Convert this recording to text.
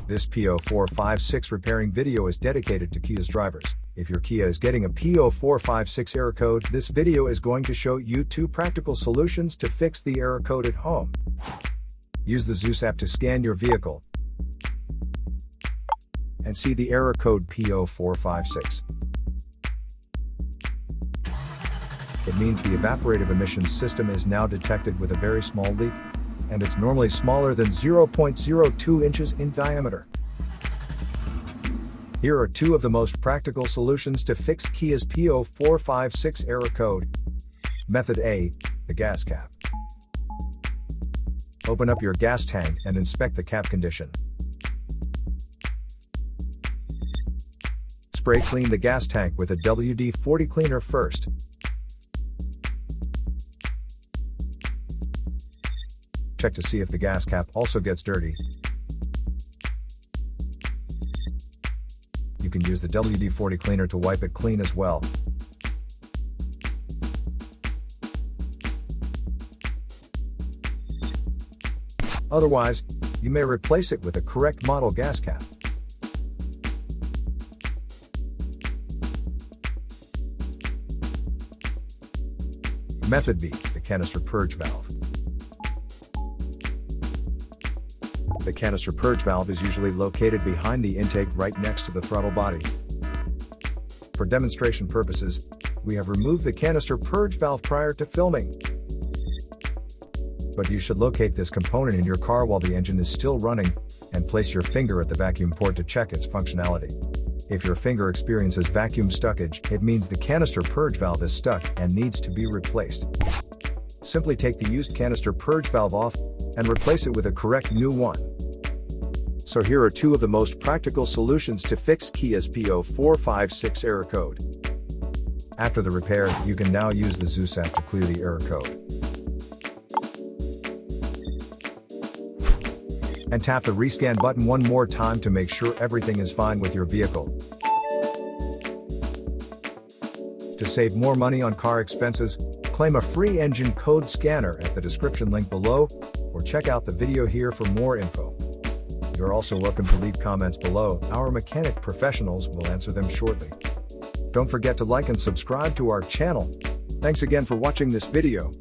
This P0456 repairing video is dedicated to Kia's drivers. If your Kia is getting a P0456 error code, this video is going to show you 2 practical solutions to fix the error code at home. Use the Zeus app to scan your vehicle and see the error code P0456. It means the Evaporative Emissions System is now detected with a very small leak, and it's normally smaller than 0.02 inches in diameter. Here are 2 of the most practical solutions to fix Kia's P0456 error code. Method A, the gas cap. Open up your gas tank and inspect the cap condition. Spray clean the gas tank with a WD-40 cleaner first. Check to see if the gas cap also gets dirty. You can use the WD-40 cleaner to wipe it clean as well. Otherwise, you may replace it with a correct model gas cap. Method B, the canister purge valve. The canister purge valve is usually located behind the intake right next to the throttle body. For demonstration purposes, we have removed the canister purge valve prior to filming. But you should locate this component in your car while the engine is still running, and place your finger at the vacuum port to check its functionality. If your finger experiences vacuum stuckage, it means the canister purge valve is stuck and needs to be replaced. Simply take the used canister purge valve off and replace it with a correct new one. So here are 2 of the most practical solutions to fix Kia's P0456 error code. After the repair, you can now use the Zeus app to clear the error code. And tap the rescan button one more time to make sure everything is fine with your vehicle. To save more money on car expenses, claim a free engine code scanner at the description link below, or check out the video here for more info. You're also welcome to leave comments below. Our mechanic professionals will answer them shortly. Don't forget to like and subscribe to our channel. Thanks again for watching this video.